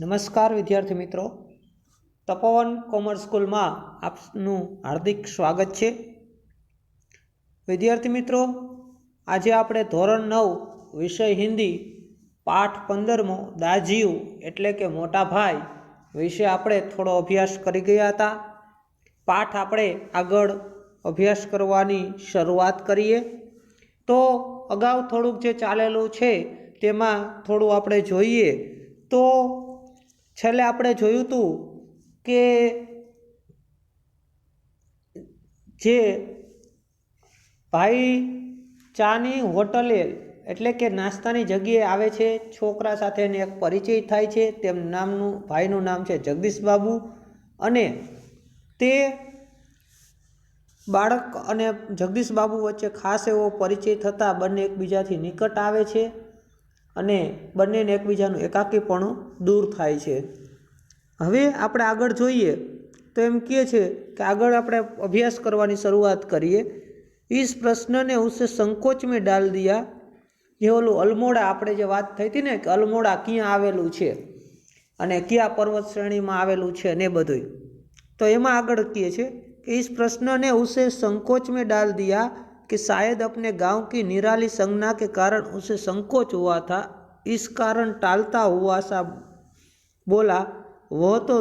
નમસ્કાર વિદ્યાર્થી મિત્રો, તપોવન કોમર્સ સ્કૂલમાં આપનું હાર્દિક સ્વાગત છે। વિદ્યાર્થી મિત્રો, આજે આપણે ધોરણ 9 વિષય હિન્દી પાઠ 15મો દાજીયું એટલે કે મોટા ભાઈ વિશે આપણે થોડો અભ્યાસ કરી ગયા હતા। પાઠ આપણે આગળ અભ્યાસ કરવાની શરૂઆત કરીએ તો અગાઉ થોડુંક જે ચાલેલું છે તેમાં થોડું આપણે જોઈએ તો છેલ્લે આપણે જોયું હતું કે જે ભાઈ ચાની હોટલે એટલે કે નાસ્તાની જગ્યાએ આવે છે, છોકરા સાથે એને એક પરિચય થાય છે। તેમનું નામનું ભાઈનું નામ છે જગદીશ બાબુ અને તે બાળક અને જગદીશ બાબુ વચ્ચે ખાસ એવો પરિચય થતાં બંને એકબીજાથી નિકટ આવે છે અને બંનેને એકબીજાનું એકાકીપણું દૂર થાય છે। હવે આપણે આગળ જોઈએ તો એમ કહે છે કે આગળ આપણે અભ્યાસ કરવાની શરૂઆત કરીએ। इस प्रश्न ने उसे संकोच में डाल दिया। જે ઓલું અલમોડા આપણે જે વાત થઈ હતી ને કે અલમોડા ક્યાં આવેલું છે અને કયા પર્વત શ્રેણીમાં આવેલું છે ને બધું, તો એમાં આગળ કહે છે कि इस प्रश्न ने उसे संकोच में डाल दिया कि शायद अपने गांव की निराली संज्ञा के कारण उसे संकोच हुआ था। इस कारण टालता हुआ सा बोला, वह तो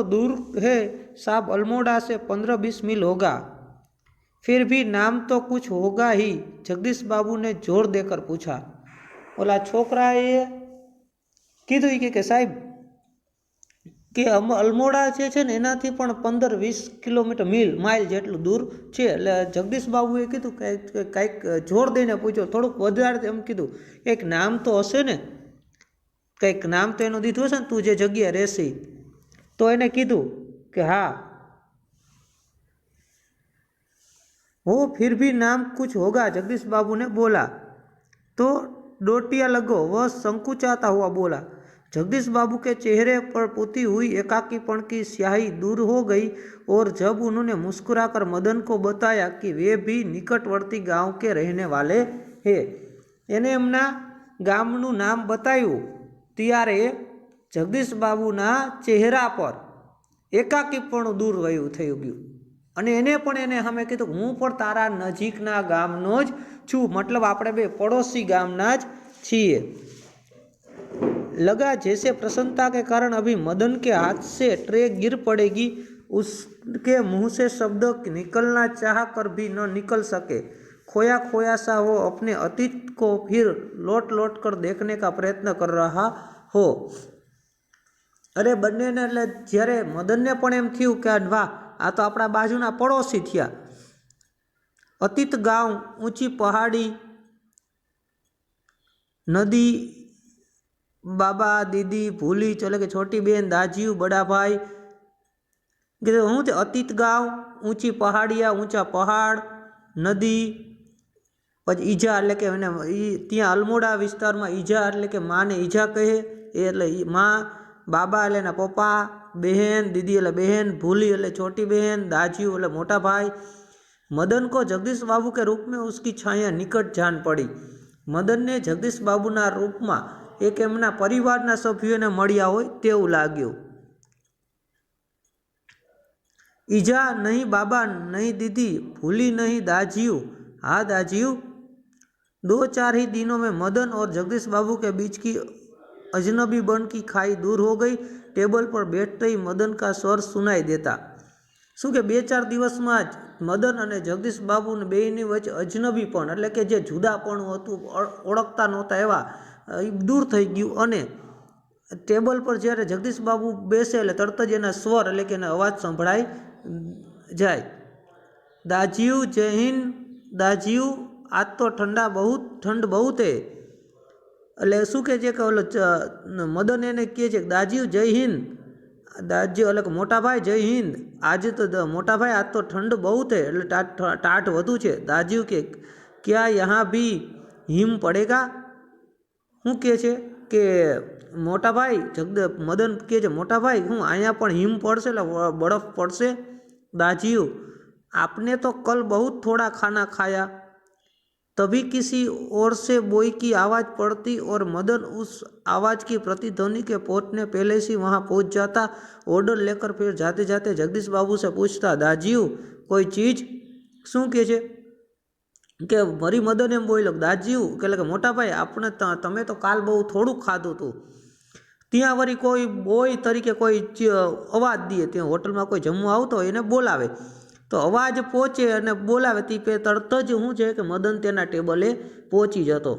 दूर है साहब, अल्मोड़ा से 15-20 मील होगा। फिर भी नाम तो कुछ होगा ही, जगदीश बाबू ने जोर देकर पूछा। ओला छोकराए कीधुं के साहेब के अल्मोड़ा छे ने एनाथी पण 15-20 किलोमीटर माइल जेटલું दूर छे। એટલે જગદીશ બાબુએ કીધું કે કંઈક જોર દઈને પૂછ્યો, થોડુંક વધારે એમ કીધું એક નામ તો હશે ને, કંઈક નામ તો એનું દીધું હશે ને, તું જે જગ્યાએ રહેશે। તો એને કીધું કે हाँ, वो फिर भी नाम कुछ होगा, जगदीश बाबू ने बोला। तो डोटिया लगो, वह संकुचाता हुआ बोला। जगदीश बाबू के चेहरे पर पुती हुई एकाकीपन की स्याही दूर हो गई और जब उन्होंने मुस्कुराकर मदन को बताया कि वे भी निकटवर्ती गांव के रहने वाले हैं, एने एमना गामનું નામ बताव्યું ત્યારે જગદીશ બાબુના ચહેરા પર એકાકીપણું દૂર થઈ ગયું અને એને પણ એને સામે કીધું હું પણ તારા નજીકના ગામનો જ છું, મતલબ આપણે બે પડોશી ગામના જ છીએ। लगा जैसे प्रसन्नता के कारण अभी मदन के हाथ से ट्रे गिर पड़ेगी। उसके मुंह से शब्द निकलना चाह कर भी न निकल सके। खोया खोया सा वो अपने अतीत को फिर लौट लौट कर देखने का प्रयत्न कर रहा हो। अरे बने ने એટલે જ્યારે મદનને પણ એમ થયું કે વાહ, આ તો આપણા બાજુના પડોશી થયા। અતીત ગામ, ઊંચી પહાડી, નદી, बाबा दीदी भूली चले के छोटी बहन दाजीऊ बड़ा भाई, हूँ अतीत गाँव, ऊँची पहाड़िया, ऊँचा पहाड़, नदी, पछी ईजा एटले के त्यां अल्मोड़ा विस्तार में ईजा एटले के माँ ने ईजा कहे एटले माँ, बाबा एटले एना पप्पा, बहन दीदी एटले बहन, भूली एटले छोटी बहन, दाजीऊ एटले मोटा भाई। मदन को जगदीश बाबू के रूप में उसकी छाया निकट जान पड़ी। मदन ने जगदीश बाबूना रूप में एक एमना परिवारना सभ्योने मळ्या होय तेवुं लाग्युं। ईजा नहीं बाबा, नहीं दीदी, भूली नहीं दाजीऊ, हाँ दाजीऊ। 2-4 ही दिनों में मदन और जगदीश बाबू के बीच की अजनबी बन की खाई दूर हो गई। टेबल पर बैठते ही मदन का स्वर सुनाई देता। શું કે 2-4 દિવસમાં જ મદન અને જગદીશ બાબુ બેયની વચ્ચે અજનબીપણ એટલે કે જે જુદાપણું હતું, ઓળખતા નહોતા એવા, એ દૂર થઈ ગયું અને ટેબલ પર જ્યારે જગદીશ બાબુ બેસે એટલે તરત જ એના સ્વર એટલે કે એના અવાજ સંભળાઈ જાય। દાજીયું જય હિન્દ, દાજીયું આજ તો ઠંડ बहुत है। એટલે શું કહે છે કે ઓલો મદન એને કહે છે દાજીયું જય હિન્દ, દાજીઓ એટલે મોટા ભાઈ જય હિન્દ, આજે તો મોટા ભાઈ આજ તો ઠંડ बहुत है એટલે ટાઢ વધુ છે। દાજીયું કે क्या यहाँ भी हिम पड़ेगा, શું કહે છે કે મોટા ભાઈ મદન કહે છે, મોટા ભાઈ હું અહીંયા પણ હિમ પડશે એટલે બરફ પડશે? दाजियो आपने तो कल बहुत थोड़ा खाना खाया। तभी किसी और से बोई की आवाज़ पड़ती और मदन उस आवाज़ की प्रतिध्वनि के पहुँचने पहले से वहाँ पहुँच जाता। ऑर्डर लेकर फिर जाते जाते जगदीश बाबू से पूछता, दाजियो कोई चीज़? શું કહે છે કે મારી મદન એમ બોલ્યો, દાજીયું કે મોટા ભાઈ આપણે તમે તો કાલ બહુ થોડુંક ખાધું હતું, ત્યાં વળી કોઈ બોય તરીકે કોઈ અવાજ દે, ત્યાં હોટલમાં કોઈ જમવા આવતો હોય એને બોલાવે, તો અવાજ પહોંચે અને બોલાવે તે તરત જ શું છે કે મદન તેના ટેબલે પહોંચી જતો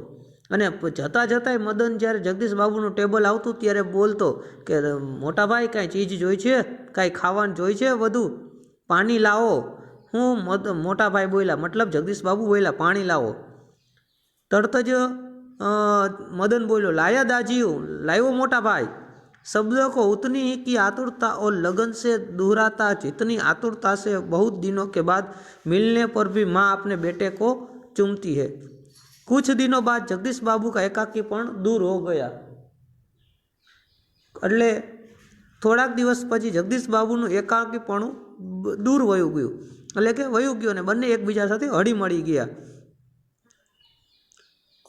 અને જતાં જતાંય મદન જ્યારે જગદીશ બાબુનું ટેબલ આવતું ત્યારે બોલતો કે મોટા ભાઈ કાંઈ ચીજ જોઈ છે, કાંઈ ખાવાનું જોઈ છે, વધુ પાણી લાવો। હું મોટા ભાઈ બોલ્યા, મતલબ જગદીશ બાબુ બોલ્યા પાણી લાવો। તરત જ मदन बोलो, लाया दाजियो, लायो मोटा भाई। शब्द को उतनी ही की आतुरता और लगन से दोहराता जितनी आतुरता से बहुत दिनों के बाद मिलने पर भी माँ अपने बेटे को चूमती है। कुछ दिनों बाद जगदीश बाबू का एकाकीपण दूर हो गया। એટલે થોડાક દિવસ પછી જગદીશ બાબુનું એકાકીપણું દૂર વયું ગયું, એટલે કે વયું ગયું અને બંને એકબીજા સાથે હળી મળી ગયા।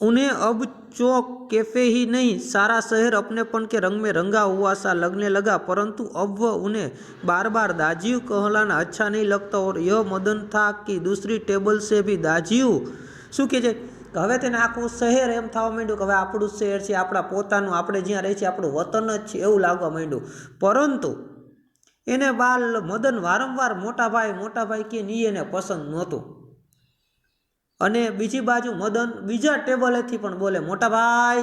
उन्हें अब चौक कैफे ही नहीं सारा शहर अपनेपन के रंग में रंगा हुआ सा लगने लगा, परंतु अब वह उन्हें बार बार दाजियू कहलाना अच्छा नहीं लगता और यह मदन था कि दूसरी टेबल से भी दाजियू शू कहे छे हवे तेने आखुं शहर एम थवा मांड्युं कि हवे आपणुं शहर छे, आपणा पोतानुं, आपणे ज्यां रहीए छीए आपणुं वतन ज छे एवुं लागवा मांड्युं। परंतु एने बाल मदन वारंवार मोटा भाई के नी एने पसंद नहोतुं અને બીજી બાજુ મદન બીજા ટેબલેથી પણ બોલે, મોટા ભાઈ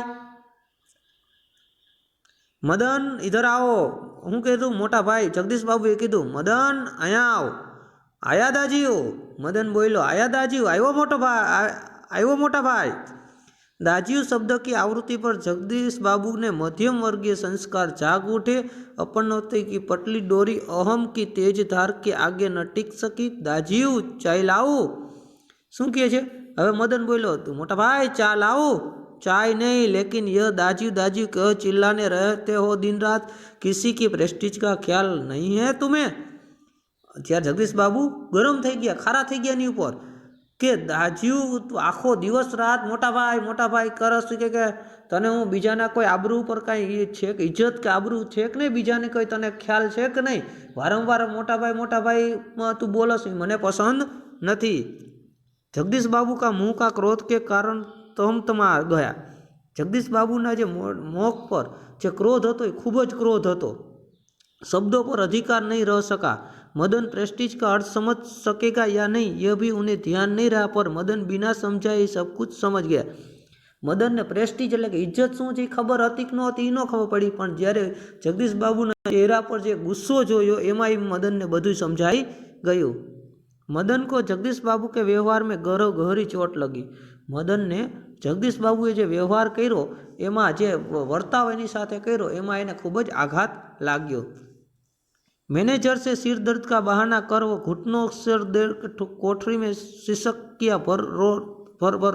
મદન ઇધર આવો। હું કીધું મોટા ભાઈ, જગદીશ બાબુએ કીધું મદન અહીંયા આવો। આયા દાજીઓ, મદન બોલ્યો આયા દાજીઓ, આવ્યો મોટા भाई। दाजियो शब्द की आवृत्ति पर जगदीश बाबू ने मध्यम वर्गीय संस्कार जाग उठे। अपनौती की पटली डोरी अहम की तेज धार के आगे न टिक सकी। दाजियो चाय लाओ। शू कहे छे हवे मदन बोलो, तू मोटा भाई चा लाओ। चाय नहीं, लेकिन यह दाजियो दाजियो कह चिल्लाने रहते हो दिन रात, किसी की प्रेस्टीज का ख्याल नहीं है तुम्हें। त्यार जगदीश बाबू गरम थई गया, खारा थई गया नी ऊपर के दाजियो तू आखो दिवस रात मोटा भाई करस के तने हूँ बीजाना कोई आबरू पर कई छे कि इज्जत के आबरू छे कि नहीं, बीजाने कोई तने ख्याल छे कि नहीं, वारंवार मोटा भाई तू बोलस मने पसंद नहीं। जगदीश बाबू का मुंह का क्रोध के कारण तमतमा गया। जगदीश बाबूना जे मोख पर जे क्रोध हतो खूब ज क्रोध हतो, शब्दों पर अधिकार नहीं रह सका। मदन प्रेस्टीज का अर्थ समझ सकेगा या नहीं यह भी उन्हें ध्यान नहीं रहा, पर मदन बिना समझाए सब कुछ समझ गया। मदन ने प्रेस्टीज એટલે કે ઇજ્જત શું છે ખબર હતી કે નહોતી એ ન ખબર પડી, પણ જ્યારે જગદીશ બાબુના ચહેરા પર જે ગુસ્સો જોયો એમાં મદનને બધું સમજાઈ ગયું। मदन को जगदीश बाबू के व्यवहार में गहरी चोट लगी। मदन ने जगदीश बाबूए जो व्यवहार कर्यो एमां जे वर्ताव एनी साथे कर्यो एमां एने खूब ज आघात लाग्यो। मैनेजर से सिर दर्द का बहाना कर वो घुटनों सिर दर्द कोठरी में सिसकिया भर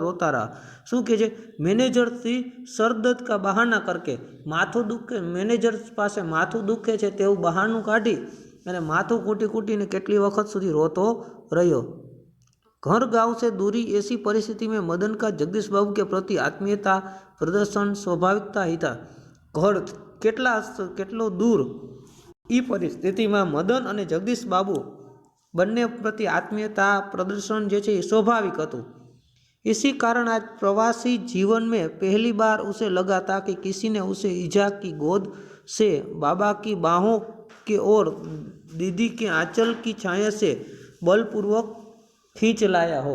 रोता रहा। शू कहे मैनेजर थी सर दर्द का बहाना करके माथुं दुखे, मैनेजर पासे माथुं दुखे छे तेवुं बहाનું काढी અને માથું કૂટીને કેટલી વખત સુધી રોતો રહ્યો। घर गांव से दूरी ऐसी परिस्थिति में मदन का जगदीश बाबू के प्रति आत्मीयता प्रदर्शन स्वाभाविकता ही था। घर કેટલો दूर ई परिस्थिति में मदन और जगदीश बाबू बन्ने प्रति आत्मीयता प्रदर्शन जे छे स्वाभाविक हतुं। इसी कारण आज प्रवासी जीवन में पहली बार उसे लगा था कि किसी ने उसे ईजा की गोद से बाबा की बाहों की ओर दीदी के आंचल की छाया से बलपूर्वक खींच लाया हो।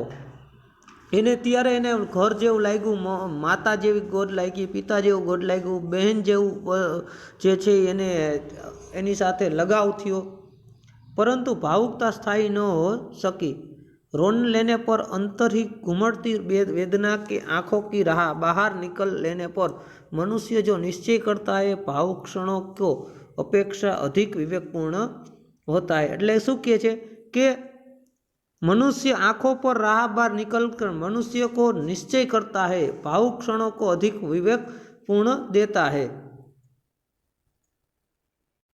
एने त्यारे एने घर जेवुं लाग्युं, माता जेवी गोद लागी, पिता जेवुं गोद लाग्युं, बहन जेवुं जे छे एने एनी साथे लगाव थयो, परंतु भावुकता स्थायी न हो सकी। रोन लेने पर अंतर ही घुमड़ती वेदना के आँखों की राह बाहर निकल लेने पर मनुष्य जो निश्चय करता है भावुक क्षणों को अपेक्षा अधिक विवेकपूर्ण होता है। એટલે શું કહે છે કે मनुष्य आँखों पर राह बार निकल कर मनुष्य को निश्चय करता है, भावुक क्षणों को अधिक विवेक पूर्ण देता है।